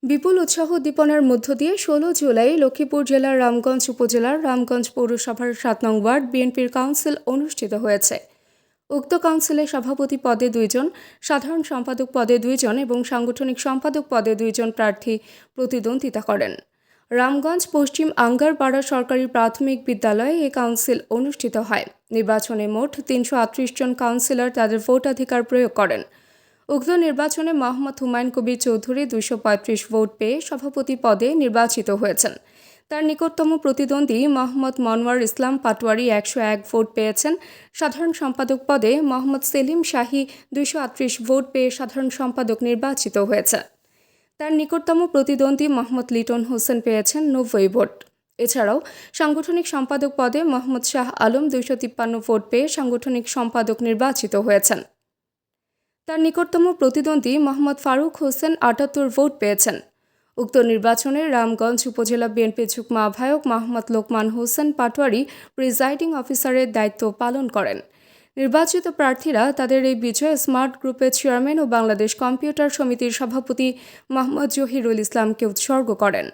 বিপুল উৎসাহ উদ্দীপনার মধ্য দিয়ে ১৬ জুলাই লক্ষ্মীপুর জেলার রামগঞ্জ উপজেলার রামগঞ্জ পৌরসভার ৭ নং ওয়ার্ড বিএনপির কাউন্সিল অনুষ্ঠিত হয়েছে। উক্ত কাউন্সিলে সভাপতি পদে ২ জন, সাধারণ সম্পাদক পদে ২ জন এবং সাংগঠনিক সম্পাদক পদে ২ জন প্রার্থী প্রতিদ্বন্দ্বিতা করেন। রামগঞ্জ পশ্চিম আঙ্গারপাড়া সরকারি প্রাথমিক বিদ্যালয়ে এই কাউন্সিল অনুষ্ঠিত হয়। নির্বাচনে মোট ৩৩৮ জন কাউন্সিলর তাদের ভোটাধিকার প্রয়োগ করেন। উক্ত নির্বাচনে মোহাম্মদ হুমায়ুন কবির চৌধুরী ২৩৫ ভোট পেয়ে সভাপতি পদে নির্বাচিত হয়েছেন। তার নিকটতম প্রতিদ্বন্দ্বী মোহাম্মদ মনোয়ার ইসলাম পাটোয়ারি ১০১ ভোট পেয়েছেন। সাধারণ সম্পাদক পদে মোহাম্মদ সেলিম শাহী ২৩৮ ভোট পেয়ে সাধারণ সম্পাদক নির্বাচিত হয়েছে। তার নিকটতম প্রতিদ্বন্দ্বী মোহাম্মদ লিটন হোসেন পেয়েছেন ৯০ ভোট। এছাড়াও সাংগঠনিক সম্পাদক পদে মোহাম্মদ শাহ আলম ২৫৩ ভোট পেয়ে সাংগঠনিক সম্পাদক নির্বাচিত হয়েছেন। তার নিকটতম প্রতিদ্বন্দ্বী মোহাম্মদ ফারুক হোসেন ৭৮ ভোট পেয়েছেন। উক্ত নির্বাচনে রামগঞ্জ উপজেলা বিএনপি যুগ্ম আহ্বায়ক মোহাম্মদ লোকমান হোসেন পাটোয়ারি প্রিজাইডিং অফিসারের দায়িত্ব পালন করেন। নির্বাচিত প্রার্থীরা তাদের এই বিজয়ে স্মার্ট গ্রুপের চেয়ারম্যান ও বাংলাদেশ কম্পিউটার সমিতির সভাপতি মোহাম্মদ জহিরুল ইসলামকে উৎসর্গ করেন।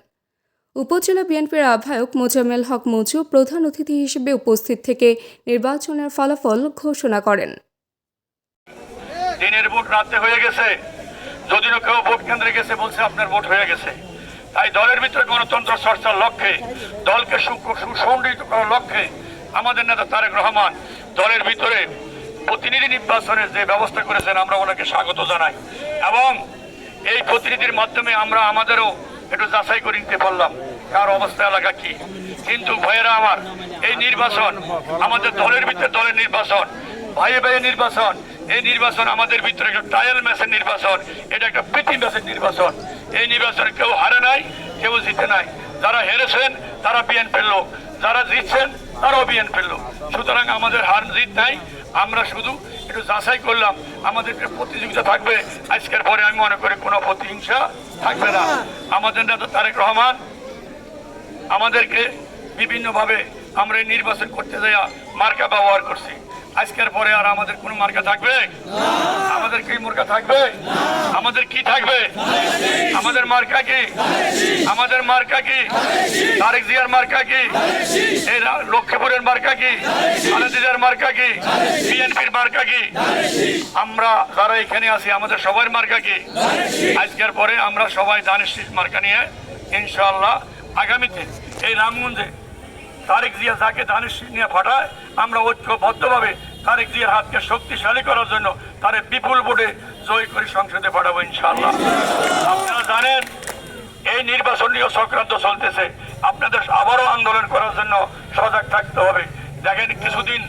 উপজেলা বিএনপির আহ্বায়ক মোজাম্মেল হক মজু প্রধান অতিথি হিসেবে উপস্থিত থেকে নির্বাচনের ফলাফল ঘোষণা করেন। দিনের ভোট রাতে হয়ে গেছে, যদিও কেউ ভোট কেন্দ্রে গেছে বলছে আপনার ভোট হয়ে গেছে। তাই দলের ভিতরে গণতন্ত্র চর্চার লক্ষ্যে, দলকে সুসংগঠিত করার লক্ষ্যে আমাদের নেতা তারেক রহমান দলের ভিতরে প্রতিনিধি নির্বাচনের যে ব্যবস্থা করেছেন আমরা ওনাকে স্বাগত জানাই। এবং এই প্রতিনিধির মাধ্যমে আমরা আমাদেরও একটু যাচাই করে নিতে পারলাম কার অবস্থা এলাকা কি। কিন্তু ভাইয়েরা আমার, এই নির্বাচন আমাদের দলের ভিতরে দলের নির্বাচন, ভাইয়ে ভাইয়ের নির্বাচন। এই নির্বাচন আমাদের ভিতরে একটা ট্রায়াল ম্যাচের নির্বাচন, এটা একটা প্রীতি ম্যাচের নির্বাচন। এই নির্বাচনে কেউ হারে নাই, কেউ জিতে নাই। যারা হেরেছেন তারা বিএনপির লোক, যারা জিতছেন তারাও বিএনপির লোক। সুতরাং আমাদের হার জিত নাই, আমরা শুধু একটু যাচাই করলাম। আমাদের প্রতিযোগিতা থাকবে, আজকের পরে আমি মনে করি কোনো প্রতিহিংসা থাকবে না। আমাদের নেতা তারেক রহমান আমাদেরকে বিভিন্নভাবে আমরা এই নির্বাচন করতে যাইয়া মার্কা ব্যবহার করছি। আজকের পরে আর আমাদের কোনো মার্কা থাকবে? আমাদের কি মার্কা থাকবে? আমাদের কি থাকবে? আমাদের মার্কা কি? আমাদের মার্কা কি? তারেক জিয়ার মার্কা কি? এই লক্ষ্মীপুরের মার্কা কি? খালেদার মার্কা কি? বিএনপির মার্কা কি? আমরা যারা এখানে আছি আমাদের সবার মার্কা কি? আজকের পরে আমরা সবাই ধানের শীষ মার্কা নিয়ে ইনশাআল্লাহ আগামীতে এই রামগঞ্জে তারেক জিয়া যাকে ধানের শীষ নিয়ে ফাটায়, আমরা ঐক্যবদ্ধভাবে তারেক জিয়ার হাতকে শক্তিশালী করার জন্য তারে বিপুল ভোটে জয় করে সংসদে পাঠাবো ইনশাআল্লাহ। আপনারা জানেন এই নির্বাচন নিয়ে চক্রান্ত চলতেছে, আপনাদের আবারও আন্দোলন করার জন্য সজাগ থাকতে হবে। দেখেন কিছুদিন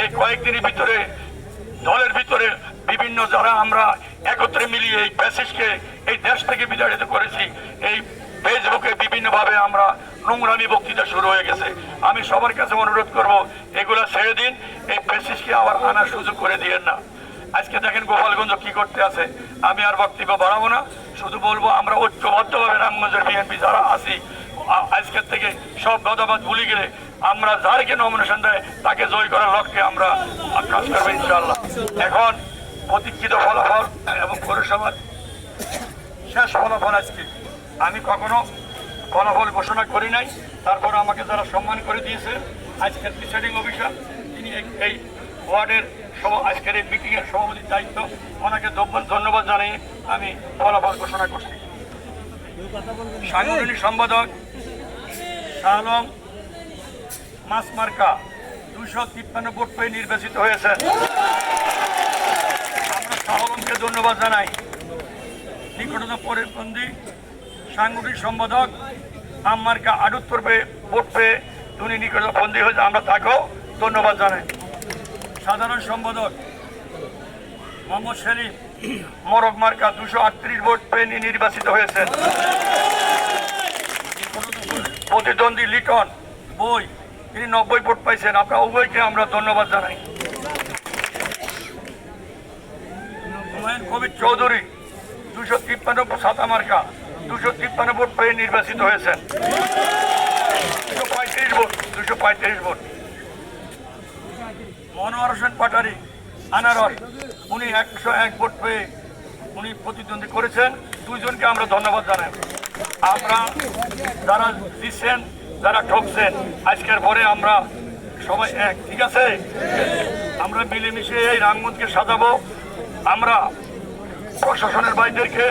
এই কয়েকদিনের ভিতরে দলের ভিতরে বিভিন্ন যারা আমরা একত্রে মিলিয়ে এই ফ্যাসিস্টকে এই দেশ থেকে বিতাড়িত করেছি, এই ফেসবুকে বিভিন্নভাবে আমরা নোংরামি বক্তৃতা শুরু হয়ে গেছে। আমি সবার কাছে অনুরোধ করব এগুলা ছেড়ে দিন, এই ফ্যাসিস্টকে আবার আনার সুযোগ করে দিয়েন না। আজকে দেখেন গোপালগঞ্জ কি করতে আছে। আমি আর বক্তব্য বাড়াবো না, শুধু বলবো আমরা ঐক্যবদ্ধভাবে রামগঞ্জের বিএনপি যারা আছি আজকের থেকে সব গদাবাদ ভুলে গেলে আমরা যারকে নমিনেশন দেয় তাকে জয় করার লক্ষ্যে আমরা কাজ করবো ইনশাআল্লাহ। এখন প্রতীক্ষিত ফলাফল এবং পৌরসভার শেষ ফলাফল আজকে আমি কখনো ফলাফল ঘোষণা করি নাই, তারপর আমাকে যারা সম্মান করে দিয়েছে আজকের প্রিসাইডিং অফিসার, তিনি এই ওয়ার্ডের আজকের এই মিটিংয়ের সভাপতির দায়িত্ব, ওনাকে ধন্যবাদ জানিয়ে আমি ফলাফল ঘোষণা করছি। সাংগঠনিক সম্পাদক শাহ আলম মাসমার্কা ২৫৩ ভোট পেয়ে নির্বাচিত হয়েছে। আমরা শাহ আলমকে ধন্যবাদ জানাই। নিকটতম প্রতিদ্বন্দ্বী সাংগঠনিক সম্পাদক মার্কা ৭৮ পেয়ে ভোট পেয়ে তিনি নিকটবন্দী হয়েছে, আমরা তাকেও ধন্যবাদ জানাই। সাধারণ সম্পাদক মোহাম্মদ সেলিম মরক মার্কা ২৩৮ ভোট পেয়ে নির্বাচিত হয়েছেন। প্রতিদ্বন্দ্বী লিটন বই তিনি ৯০ ভোট পাইছেন, আপনার উভয়কে আমরা ধন্যবাদ জানাই। হুমায়ুন কবির চৌধুরী ২৫৩ সাতা মার্কা ২৫৩ ভোট পেয়ে নির্বাচিত হয়েছেন। ২৩৫ ভোট। মনোয়ার হোসেন পাটারি আনারস উনি ১০১ ভোট পেয়ে উনি প্রতিদ্বন্দ্বী করেছেন। দুইজনকে আমরা ধন্যবাদ জানাই। আমরা যারা দিচ্ছেন, যারা ঠকছেন, আজকের পরে আমরা সবাই এক, ঠিক আছে? আমরা মিলেমিশে এই রামগঞ্জকে সাজাবো। আমরা প্রশাসনের ভাইদেরকে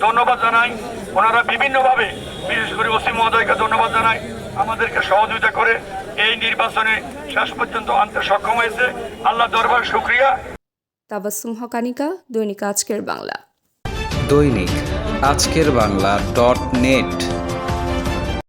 ধন্যবাদ জানাই, ওনারা বিভিন্নভাবে, বিশেষ করে ওসি মহোদয়কে ধন্যবাদ জানাই, আমাদেরকে সহযোগিতা করে এই নির্বাচনে শেষ পর্যন্ত আনতে সক্ষম হয়েছে। আল্লাহ দরবার শুকরিয়া। তাবাসসুম হকানিকা, দৈনিক আজকের বাংলা। দৈনিক আজকের বাংলা .net